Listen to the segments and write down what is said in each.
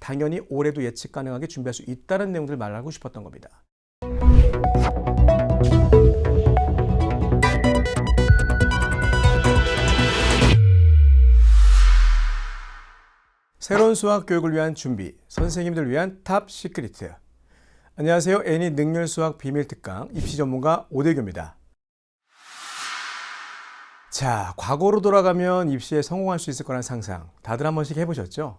당연히 올해도 예측 가능하게 준비할 수 있다는 내용들을 말하고 싶었던 겁니다. 새로운 수학 교육을 위한 준비, 선생님들 위한 탑 시크릿. 안녕하세요. 애니 능률 수학 비밀 특강 입시 전문가 오대규입니다. 자, 과거로 돌아가면 입시에 성공할 수 있을 거란 상상 다들 한 번씩 해보셨죠?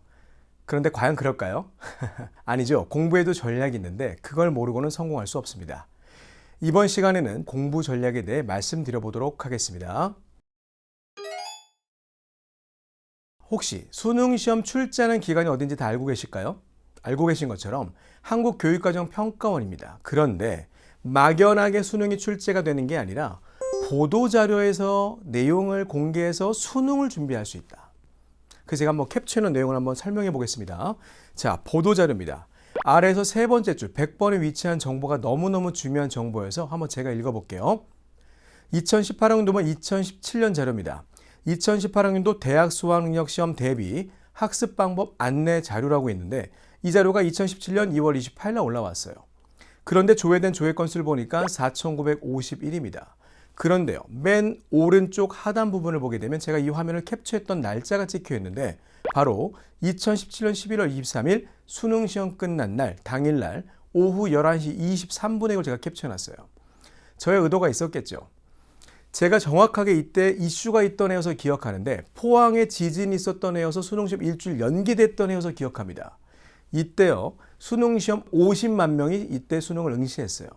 그런데 과연 그럴까요? 아니죠. 공부에도 전략이 있는데 그걸 모르고는 성공할 수 없습니다. 이번 시간에는 공부 전략에 대해 말씀드려보도록 하겠습니다. 혹시 수능시험 출제하는 기관이 어딘지 다 알고 계실까요? 알고 계신 것처럼 한국교육과정평가원입니다. 그런데 막연하게 수능이 출제가 되는 게 아니라 보도자료에서 내용을 공개해서 수능을 준비할 수 있다. 그래서 제가 한번 캡처해놓은 내용을 한번 설명해 보겠습니다. 자, 보도자료입니다. 아래에서 세 번째 줄 100번에 위치한 정보가 너무너무 중요한 정보여서 한번 제가 읽어볼게요. 2018학년도면 2017년 자료입니다. 2018학년도 대학 수학능력시험 대비 학습방법 안내 자료라고 있는데 이 자료가 2017년 2월 28일 날 올라왔어요. 그런데 조회된 조회 건수를 보니까 4,951입니다. 그런데요, 맨 오른쪽 하단 부분을 보게 되면 제가 이 화면을 캡처했던 날짜가 찍혀 있는데 바로 2017년 11월 23일 수능시험 끝난 날, 당일날 오후 11시 23분에 이걸 제가 캡처해놨어요. 저의 의도가 있었겠죠. 제가 정확하게 이때 이슈가 있던 해여서 기억하는데 포항에 지진이 있었던 해여서 수능시험 일주일 연기됐던 해여서 기억합니다. 이때요, 수능시험 50만 명이 이때 수능을 응시했어요.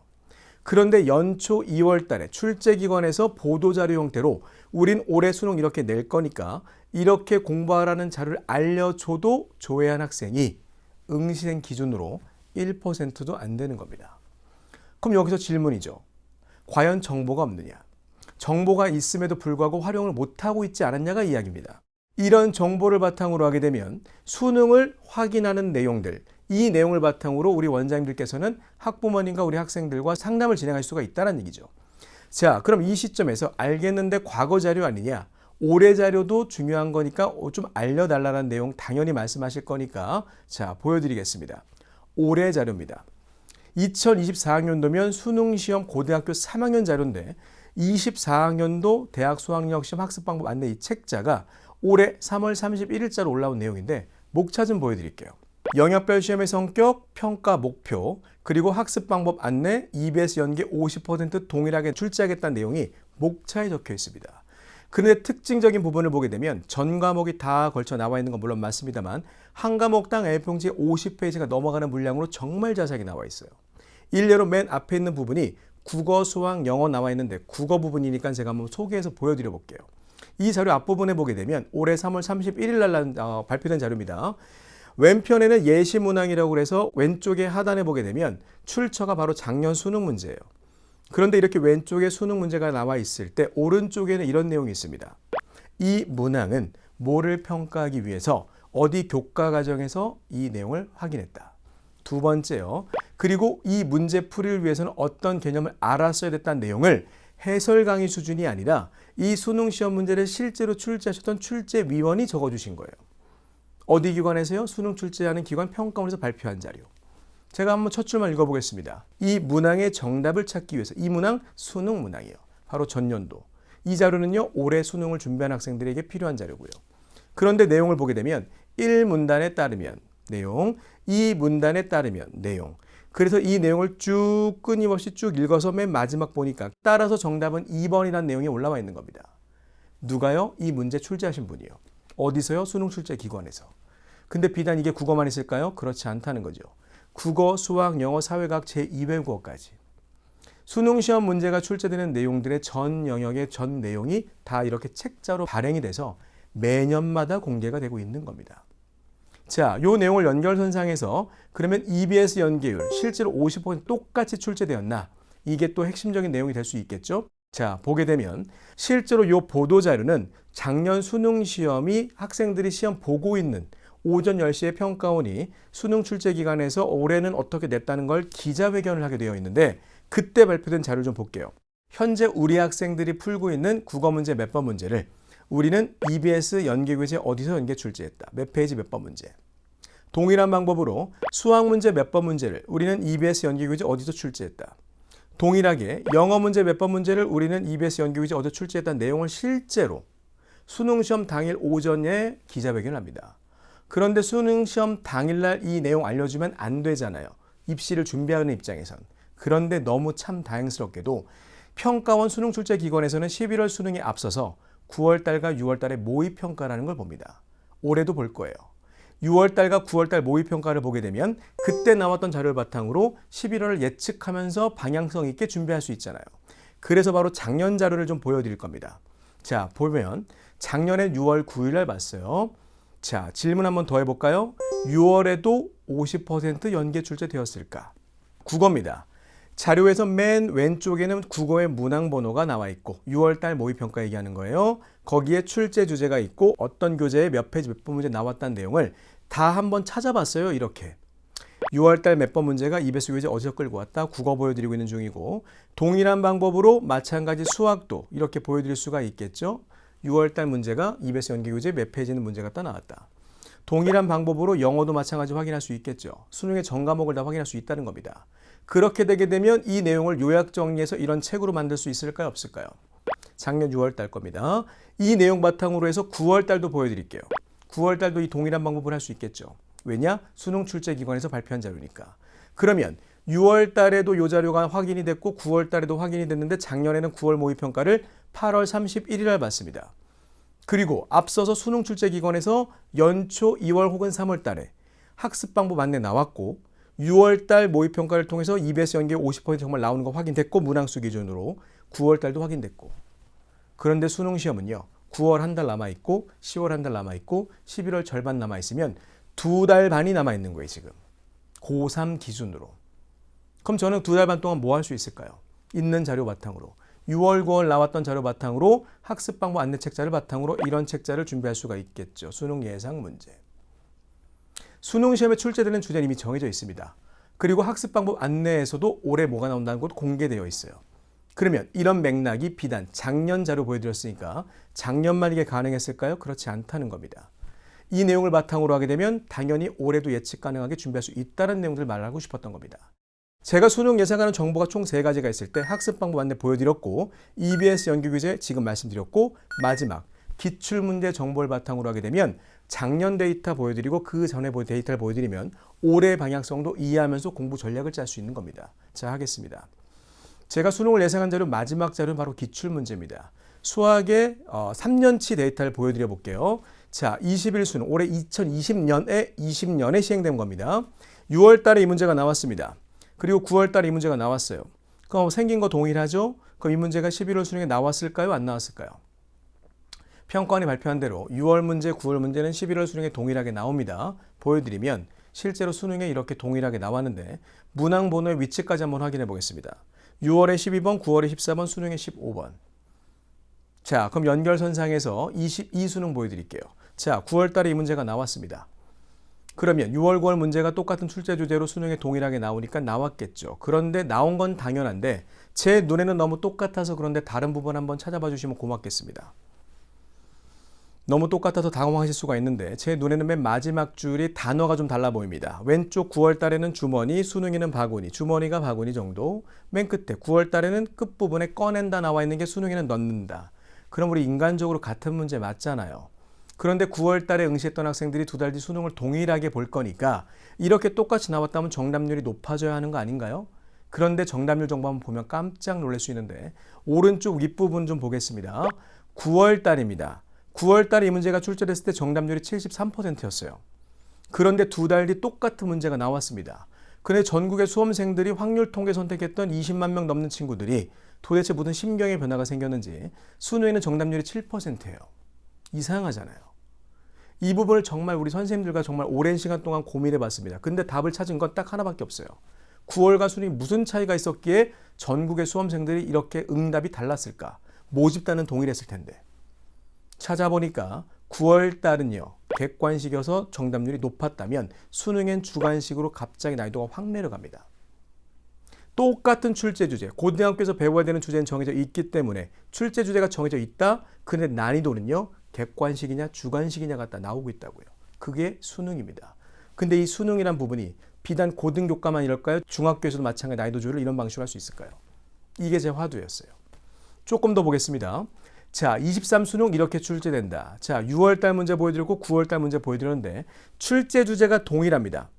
그런데 연초 2월 달에 출제기관에서 보도자료 형태로 우린 올해 수능 이렇게 낼 거니까 이렇게 공부하라는 자료를 알려줘도 조회한 학생이 응시생 기준으로 1%도 안 되는 겁니다. 그럼 여기서 질문이죠. 과연 정보가 없느냐? 정보가 있음에도 불구하고 활용을 못하고 있지 않았냐가 이야기입니다. 이런 정보를 바탕으로 하게 되면 수능을 확인하는 내용들, 이 내용을 바탕으로 우리 원장님들께서는 학부모님과 우리 학생들과 상담을 진행할 수가 있다는 얘기죠. 자, 그럼 이 시점에서 알겠는데 과거 자료 아니냐? 올해 자료도 중요한 거니까 좀 알려달라는 내용 당연히 말씀하실 거니까 자, 보여드리겠습니다. 올해 자료입니다. 2024학년도면 수능시험 고등학교 3학년 자료인데 24학년도 대학 수학력시험 학습방법 안내 이 책자가 올해 3월 31일자로 올라온 내용인데 목차 좀 보여드릴게요. 영역별 시험의 성격, 평가 목표, 그리고 학습방법 안내, EBS 연계 50% 동일하게 출제하겠다는 내용이 목차에 적혀 있습니다. 그런데 특징적인 부분을 보게 되면 전 과목이 다 걸쳐 나와 있는 건 물론 맞습니다만 한 과목당 A4용지에 50페이지가 넘어가는 분량으로 정말 자세하게 나와 있어요. 일례로 맨 앞에 있는 부분이 국어, 수학, 영어 나와 있는데 국어 부분이니까 제가 한번 소개해서 보여드려 볼게요. 이 자료 앞부분에 보게 되면 올해 3월 31일 날 발표된 자료입니다. 왼편에는 예시 문항이라고 해서 왼쪽에 하단에 보게 되면 출처가 바로 작년 수능 문제예요. 그런데 이렇게 왼쪽에 수능 문제가 나와 있을 때 오른쪽에는 이런 내용이 있습니다. 이 문항은 뭐를 평가하기 위해서 어디 교과 과정에서 이 내용을 확인했다. 두 번째요. 그리고 이 문제 풀이를 위해서는 어떤 개념을 알았어야 됐다는 내용을 해설 강의 수준이 아니라 이 수능 시험 문제를 실제로 출제하셨던 출제위원이 적어주신 거예요. 어디 기관에서요? 수능 출제하는 기관 평가원에서 발표한 자료. 제가 한번 첫 줄만 읽어보겠습니다. 이 문항의 정답을 찾기 위해서 이 문항 수능 문항이에요. 바로 전년도. 이 자료는요. 올해 수능을 준비한 학생들에게 필요한 자료고요. 그런데 내용을 보게 되면 1문단에 따르면 내용, 2문단에 따르면 내용. 그래서 이 내용을 쭉 끊임없이 쭉 읽어서 맨 마지막 보니까 따라서 정답은 2번이라는 내용이 올라와 있는 겁니다. 누가요? 이 문제 출제하신 분이요. 어디서요? 수능 출제 기관에서. 근데 비단 이게 국어만 있을까요? 그렇지 않다는 거죠. 국어, 수학, 영어, 사회과학 제2외국어까지. 수능 시험 문제가 출제되는 내용들의 전 영역의 전 내용이 다 이렇게 책자로 발행이 돼서 매년마다 공개가 되고 있는 겁니다. 자, 요 내용을 연결선상에서 그러면 EBS 연계율 실제로 50% 똑같이 출제되었나? 이게 또 핵심적인 내용이 될 수 있겠죠? 자, 보게 되면 실제로 요 보도자료는 작년 수능 시험이 학생들이 시험 보고 있는 오전 10시에 평가원이 수능 출제 기간에서 올해는 어떻게 냈다는 걸 기자회견을 하게 되어 있는데 그때 발표된 자료를 좀 볼게요. 현재 우리 학생들이 풀고 있는 국어 문제 몇 번 문제를 우리는 EBS 연계교재 어디서 연계 출제했다. 몇 페이지 몇 번 문제. 동일한 방법으로 수학 문제 몇 번 문제를 우리는 EBS 연계교재 어디서 출제했다. 동일하게 영어 문제 몇 번 문제를 우리는 EBS 연계교재 어디서 출제했다는 내용을 실제로 수능시험 당일 오전에 기자회견을 합니다. 그런데 수능시험 당일날 이 내용 알려주면 안 되잖아요. 입시를 준비하는 입장에선. 그런데 너무 참 다행스럽게도 평가원 수능 출제 기관에서는 11월 수능에 앞서서 9월달과 6월달에 모의평가라는 걸 봅니다. 올해도 볼 거예요. 6월달과 9월달 모의평가를 보게 되면 그때 나왔던 자료를 바탕으로 11월을 예측하면서 방향성 있게 준비할 수 있잖아요. 그래서 바로 작년 자료를 좀 보여드릴 겁니다. 자, 보면 작년에 6월 9일 날 봤어요. 자, 질문 한번 더 해볼까요? 6월에도 50% 연계 출제되었을까? 국어입니다. 자료에서 맨 왼쪽에는 국어의 문항 번호가 나와 있고 6월달 모의평가 얘기하는 거예요. 거기에 출제 주제가 있고 어떤 교재에 몇 페이지 몇 번 문제 나왔다는 내용을 다 한번 찾아봤어요. 이렇게 6월달 몇 번 문제가 EBS 교재 어디서 끌고 왔다. 국어 보여드리고 있는 중이고 동일한 방법으로 마찬가지 수학도 이렇게 보여드릴 수가 있겠죠. 6월달 문제가 EBS 연계교재 몇 페이지 있는 문제가 딱 나왔다. 동일한 방법으로 영어도 마찬가지 확인할 수 있겠죠. 수능의 전 과목을 다 확인할 수 있다는 겁니다. 그렇게 되게 되면 이 내용을 요약 정리해서 이런 책으로 만들 수 있을까요? 없을까요? 작년 6월달 겁니다. 이 내용 바탕으로 해서 9월달도 보여드릴게요. 9월달도 이 동일한 방법을 할 수 있겠죠. 왜냐? 수능 출제 기관에서 발표한 자료니까. 그러면 6월달에도 이 자료가 확인이 됐고 9월달에도 확인이 됐는데 작년에는 9월 모의평가를 8월 31일 날 봤습니다. 그리고 앞서서 수능 출제 기관에서 연초 2월 혹은 3월 달에 학습 방법 안내 나왔고 6월달 모의평가를 통해서 EBS 연계 50% 정말 나오는 거 확인됐고 문항수 기준으로 9월달도 확인됐고 그런데 수능시험은요. 9월 한 달 남아있고 10월 한 달 남아있고 11월 절반 남아있으면 2달 반이 남아있는 거예요. 지금 고3 기준으로. 그럼 저는 2달 반 동안 뭐 할 수 있을까요? 있는 자료 바탕으로 6월 9월 나왔던 자료 바탕으로 학습 방법 안내 책자를 바탕으로 이런 책자를 준비할 수가 있겠죠. 수능 예상 문제. 수능 시험에 출제되는 주제는 이미 정해져 있습니다. 그리고 학습 방법 안내에서도 올해 뭐가 나온다는 것도 공개되어 있어요. 그러면 이런 맥락이 비단 작년 자료 보여드렸으니까 작년만 이게 가능했을까요? 그렇지 않다는 겁니다. 이 내용을 바탕으로 하게 되면 당연히 올해도 예측 가능하게 준비할 수 있다는 내용들을 말하고 싶었던 겁니다. 제가 수능 예상하는 정보가 총 3가지가 있을 때 학습 방법 안내 보여드렸고 EBS 연계교재 지금 말씀드렸고 마지막 기출문제 정보를 바탕으로 하게 되면 작년 데이터 보여드리고 그 전에 데이터를 보여드리면 올해 방향성도 이해하면서 공부 전략을 짤 수 있는 겁니다. 자, 하겠습니다. 제가 수능을 예상한 자료 마지막 자료는 바로 기출문제입니다. 수학의 3년치 데이터를 보여드려 볼게요. 자, 21수능 올해 2020년에 시행된 겁니다. 6월 달에 이 문제가 나왔습니다. 그리고 9월 달에 이 문제가 나왔어요. 그럼 생긴 거 동일하죠? 그럼 이 문제가 11월 수능에 나왔을까요? 안 나왔을까요? 평가원이 발표한 대로 6월 문제, 9월 문제는 11월 수능에 동일하게 나옵니다. 보여드리면 실제로 수능에 이렇게 동일하게 나왔는데 문항 번호의 위치까지 한번 확인해 보겠습니다. 6월에 12번, 9월에 14번, 수능에 15번. 자, 그럼 연결선상에서 22수능 보여드릴게요. 자, 9월 달에 이 문제가 나왔습니다. 그러면 6월, 9월 문제가 똑같은 출제 주제로 수능에 동일하게 나오니까 나왔겠죠. 그런데 나온 건 당연한데 제 눈에는 너무 똑같아서 그런데 다른 부분 한번 찾아봐 주시면 고맙겠습니다. 너무 똑같아서 당황하실 수가 있는데 제 눈에는 맨 마지막 줄이 단어가 좀 달라 보입니다. 왼쪽 9월 달에는 주머니, 수능에는 바구니, 주머니가 바구니 정도. 맨 끝에 9월 달에는 끝부분에 꺼낸다 나와 있는 게 수능에는 넣는다. 그럼 우리 인간적으로 같은 문제 맞잖아요. 그런데 9월 달에 응시했던 학생들이 2달 뒤 수능을 동일하게 볼 거니까 이렇게 똑같이 나왔다면 정답률이 높아져야 하는 거 아닌가요? 그런데 정답률 정보 한번 보면 깜짝 놀랄 수 있는데 오른쪽 윗부분 좀 보겠습니다. 9월 달입니다. 9월 달에 이 문제가 출제됐을 때 정답률이 73%였어요. 그런데 2달 뒤 똑같은 문제가 나왔습니다. 그런데 전국의 수험생들이 확률 통계 선택했던 20만 명 넘는 친구들이 도대체 무슨 심경의 변화가 생겼는지 수능에는 정답률이 7%예요. 이상하잖아요. 이 부분을 정말 우리 선생님들과 정말 오랜 시간 동안 고민해 봤습니다. 근데 답을 찾은 건 딱 하나밖에 없어요. 9월과 수능이 무슨 차이가 있었기에 전국의 수험생들이 이렇게 응답이 달랐을까? 모집단은 동일했을 텐데. 찾아보니까 9월 달은요. 객관식이어서 정답률이 높았다면 수능엔 주관식으로 갑자기 난이도가 확 내려갑니다. 똑같은 출제 주제, 고등학교에서 배워야 되는 주제는 정해져 있기 때문에 출제 주제가 정해져 있다. 근데 난이도는요. 객관식이냐 주관식이냐 갖다 나오고 있다고요. 그게 수능입니다. 근데 이 수능이란 부분이 비단 고등교과만 이럴까요? 중학교에서도 마찬가지 난이도 조율을 이런 방식으로 할 수 있을까요? 이게 제 화두였어요. 조금 더 보겠습니다. 자, 23 수능 이렇게 출제된다. 자, 6월달 문제 보여드렸고 9월달 문제 보여드렸는데 출제 주제가 동일합니다.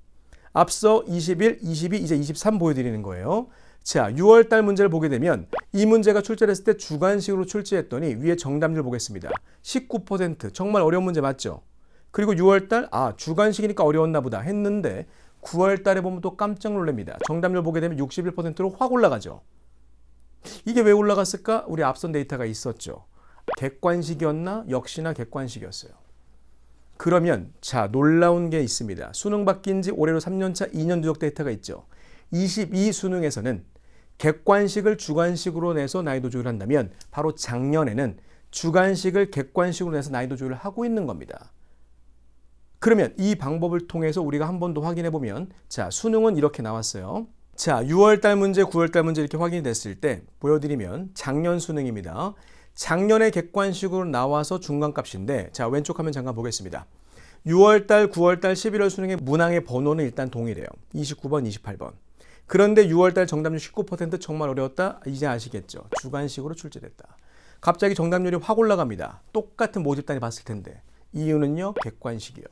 앞서 21, 22, 이제 23 보여드리는 거예요. 자, 6월달 문제를 보게 되면 이 문제가 출제됐을 때 주관식으로 출제했더니 위에 정답률 보겠습니다. 19%. 정말 어려운 문제 맞죠? 그리고 6월달 주관식이니까 어려웠나 보다 했는데 9월달에 보면 또 깜짝 놀랍니다. 정답률 보게 되면 61%로 확 올라가죠. 이게 왜 올라갔을까? 우리 앞선 데이터가 있었죠. 객관식이었나? 역시나 객관식이었어요. 그러면 자, 놀라운 게 있습니다. 수능 바뀐 지 올해로 3년차 2년 누적 데이터가 있죠. 22 수능에서는 객관식을 주관식으로 내서 난이도 조율을 한다면 바로 작년에는 주관식을 객관식으로 내서 난이도 조율을 하고 있는 겁니다. 그러면 이 방법을 통해서 우리가 한 번 더 확인해 보면 자, 수능은 이렇게 나왔어요. 자, 6월달 문제, 9월달 문제 이렇게 확인이 됐을 때 보여드리면 작년 수능입니다. 작년에 객관식으로 나와서 중간값인데 자, 왼쪽 화면 잠깐 보겠습니다. 6월달, 9월달, 11월 수능의 문항의 번호는 일단 동일해요. 29번, 28번. 그런데 6월달 정답률 19% 정말 어려웠다? 이제 아시겠죠? 주관식으로 출제됐다. 갑자기 정답률이 확 올라갑니다. 똑같은 모집단이 봤을 텐데. 이유는요? 객관식이요.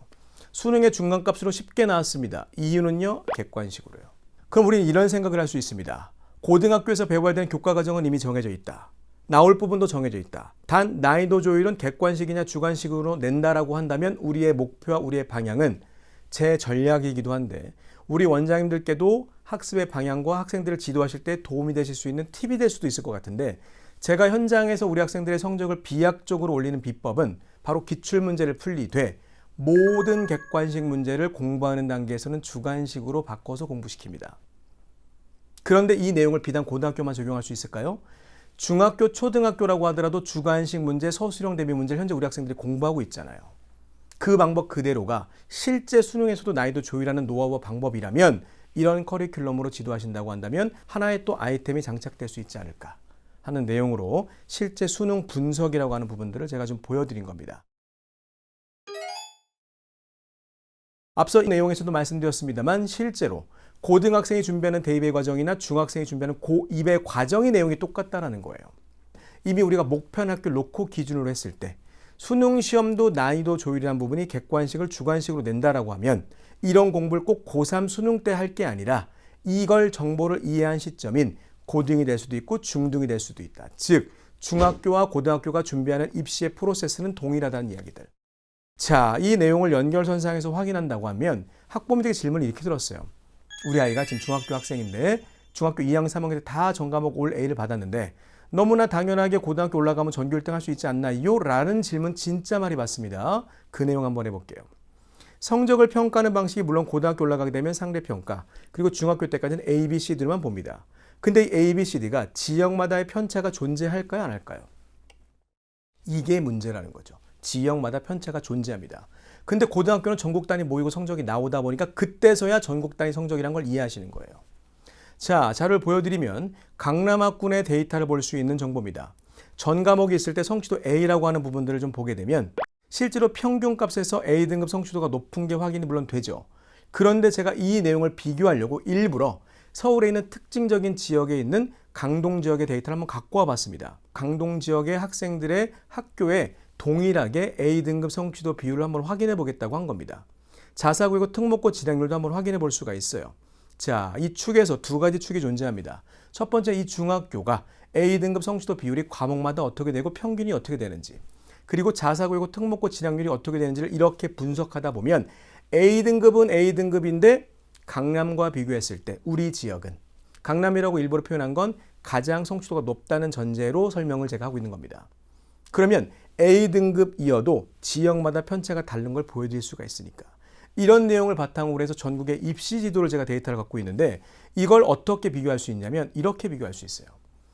수능의 중간값으로 쉽게 나왔습니다. 이유는요? 객관식으로요. 그럼 우리는 이런 생각을 할 수 있습니다. 고등학교에서 배워야 되는 교과과정은 이미 정해져 있다. 나올 부분도 정해져 있다. 단 난이도 조율은 객관식이냐 주관식으로 낸다라고 한다면 우리의 목표와 우리의 방향은 제 전략이기도 한데 우리 원장님들께도 학습의 방향과 학생들을 지도하실 때 도움이 되실 수 있는 팁이 될 수도 있을 것 같은데 제가 현장에서 우리 학생들의 성적을 비약적으로 올리는 비법은 바로 기출문제를 풀리되 모든 객관식 문제를 공부하는 단계에서는 주관식으로 바꿔서 공부시킵니다. 그런데 이 내용을 비단 고등학교만 적용할 수 있을까요? 중학교, 초등학교라고 하더라도 주관식 문제, 서술형 대비 문제를 현재 우리 학생들이 공부하고 있잖아요. 그 방법 그대로가 실제 수능에서도 난이도 조율하는 노하우와 방법이라면 이런 커리큘럼으로 지도하신다고 한다면 하나의 또 아이템이 장착될 수 있지 않을까 하는 내용으로 실제 수능 분석이라고 하는 부분들을 제가 좀 보여드린 겁니다. 앞서 이 내용에서도 말씀드렸습니다만 실제로 고등학생이 준비하는 대입의 과정이나 중학생이 준비하는 고2의 과정의 내용이 똑같다는 거예요. 이미 우리가 목표한 학교를 놓고 기준으로 했을 때 수능 시험도 난이도 조율이라는 부분이 객관식을 주관식으로 낸다라고 하면 이런 공부를 꼭 고3 수능 때 할 게 아니라 이걸 정보를 이해한 시점인 고등이 될 수도 있고 중등이 될 수도 있다. 즉 중학교와 고등학교가 준비하는 입시의 프로세스는 동일하다는 이야기들. 자, 이 내용을 연결선상에서 확인한다고 하면 학부모들에게 질문을 이렇게 들었어요. 우리 아이가 지금 중학교 학생인데 중학교 2학년, 3학년 때 다 전과목 올 A를 받았는데 너무나 당연하게 고등학교 올라가면 전교 1등 할 수 있지 않나요? 라는 질문 진짜 많이 받습니다. 그 내용 한번 해볼게요. 성적을 평가하는 방식이 물론 고등학교 올라가게 되면 상대평가 그리고 중학교 때까지는 A, B, C, D만 봅니다. 근데 이 A, B, C, D가 지역마다의 편차가 존재할까요? 안 할까요? 이게 문제라는 거죠. 지역마다 편차가 존재합니다. 근데 고등학교는 전국 단위 모이고 성적이 나오다 보니까 그때서야 전국 단위 성적이란 걸 이해하시는 거예요. 자, 자료를 보여드리면 강남학군의 데이터를 볼 수 있는 정보입니다. 전 과목이 있을 때 성취도 A라고 하는 부분들을 좀 보게 되면 실제로 평균값에서 A등급 성취도가 높은 게 확인이 물론 되죠. 그런데 제가 이 내용을 비교하려고 일부러 서울에 있는 특징적인 지역에 있는 강동 지역의 데이터를 한번 갖고 와봤습니다. 강동 지역의 학생들의 학교에 동일하게 A등급 성취도 비율을 한번 확인해 보겠다고 한 겁니다. 자사고이고 특목고 진학률도 한번 확인해 볼 수가 있어요. 자, 이 축에서 두 가지 축이 존재합니다. 첫 번째, 이 중학교가 A등급 성취도 비율이 과목마다 어떻게 되고 평균이 어떻게 되는지, 그리고 자사고이고 특목고 진학률이 어떻게 되는지를 이렇게 분석하다 보면 A등급은 A등급인데 강남과 비교했을 때 우리 지역은 강남이라고 일부러 표현한 건 가장 성취도가 높다는 전제로 설명을 제가 하고 있는 겁니다. 그러면 A등급이어도 지역마다 편차가 다른 걸 보여드릴 수가 있으니까 이런 내용을 바탕으로 해서 전국의 입시 지도를 제가 데이터를 갖고 있는데 이걸 어떻게 비교할 수 있냐면 이렇게 비교할 수 있어요.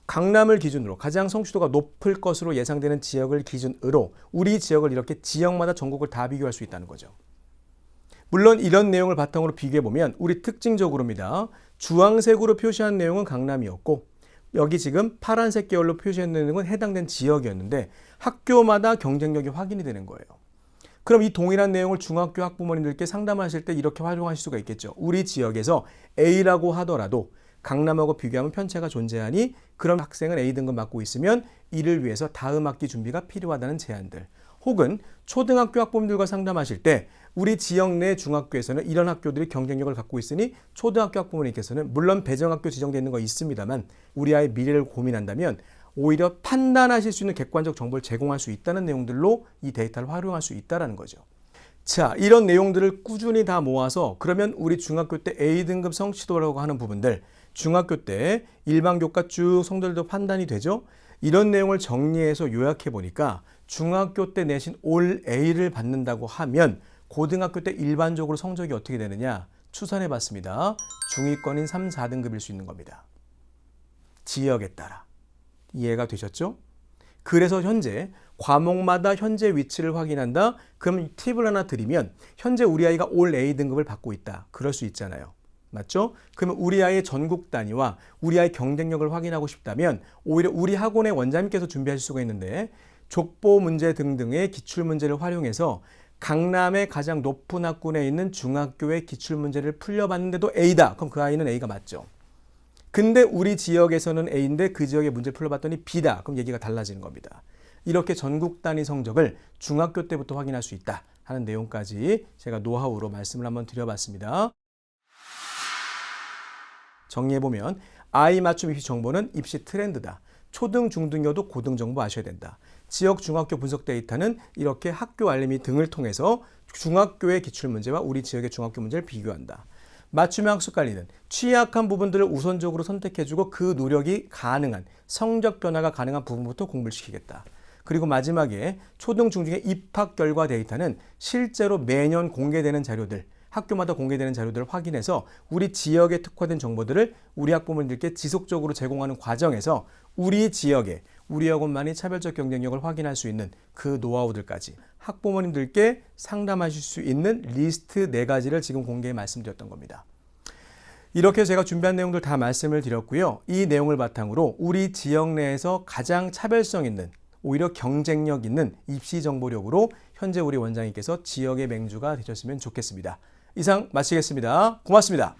강남을 기준으로 가장 성취도가 높을 것으로 예상되는 지역을 기준으로 우리 지역을 이렇게 지역마다 전국을 다 비교할 수 있다는 거죠. 물론 이런 내용을 바탕으로 비교해보면 우리 특징적으로입니다. 주황색으로 표시한 내용은 강남이었고 여기 지금 파란색 계열로 표시한 내용은 해당된 지역이었는데 학교마다 경쟁력이 확인이 되는 거예요. 그럼 이 동일한 내용을 중학교 학부모님들께 상담하실 때 이렇게 활용하실 수가 있겠죠. 우리 지역에서 A라고 하더라도 강남하고 비교하면 편차가 존재하니 그런 학생은 A등급 맡고 있으면 이를 위해서 다음 학기 준비가 필요하다는 제안들. 혹은 초등학교 학부모님들과 상담하실 때 우리 지역 내 중학교에서는 이런 학교들이 경쟁력을 갖고 있으니 초등학교 학부모님께서는 물론 배정학교 지정되어 있는 거 있습니다만 우리 아이의 미래를 고민한다면 오히려 판단하실 수 있는 객관적 정보를 제공할 수 있다는 내용들로 이 데이터를 활용할 수 있다는 거죠. 자, 이런 내용들을 꾸준히 다 모아서 그러면 우리 중학교 때 A등급 성취도라고 하는 부분들 중학교 때 일반 교과 쭉 성적도 판단이 되죠. 이런 내용을 정리해서 요약해 보니까 중학교 때 내신 올 A를 받는다고 하면 고등학교 때 일반적으로 성적이 어떻게 되느냐 추산해 봤습니다. 중위권인 3, 4등급일 수 있는 겁니다. 지역에 따라. 이해가 되셨죠? 그래서 현재 과목마다 현재 위치를 확인한다. 그럼 팁을 하나 드리면 현재 우리 아이가 올 A등급을 받고 있다. 그럴 수 있잖아요. 맞죠? 그러면 우리 아이의 전국 단위와 우리 아이의 경쟁력을 확인하고 싶다면 오히려 우리 학원의 원장님께서 준비하실 수가 있는데 족보 문제 등등의 기출문제를 활용해서 강남의 가장 높은 학군에 있는 중학교의 기출문제를 풀려봤는데도 A다. 그럼 그 아이는 A가 맞죠. 근데 우리 지역에서는 A인데 그 지역의 문제를 풀려봤더니 B다. 그럼 얘기가 달라지는 겁니다. 이렇게 전국 단위 성적을 중학교 때부터 확인할 수 있다 하는 내용까지 제가 노하우로 말씀을 한번 드려봤습니다. 정리해보면 아이 맞춤 입시 정보는 입시 트렌드다. 초등, 중등여도 고등 정보 아셔야 된다. 지역 중학교 분석 데이터는 이렇게 학교 알림이 등을 통해서 중학교의 기출문제와 우리 지역의 중학교 문제를 비교한다. 맞춤형 학습 관리는 취약한 부분들을 우선적으로 선택해주고 그 노력이 가능한 성적 변화가 가능한 부분부터 공부를 시키겠다. 그리고 마지막에 초등, 중중의 입학 결과 데이터는 실제로 매년 공개되는 자료들, 학교마다 공개되는 자료들을 확인해서 우리 지역에 특화된 정보들을 우리 학부모님들께 지속적으로 제공하는 과정에서 우리 지역에 우리 학원만의 차별적 경쟁력을 확인할 수 있는 그 노하우들까지 학부모님들께 상담하실 수 있는 리스트 4가지를 지금 공개해 말씀드렸던 겁니다. 이렇게 제가 준비한 내용들 다 말씀을 드렸고요. 이 내용을 바탕으로 우리 지역 내에서 가장 차별성 있는 오히려 경쟁력 있는 입시 정보력으로 현재 우리 원장님께서 지역의 맹주가 되셨으면 좋겠습니다. 이상 마치겠습니다. 고맙습니다.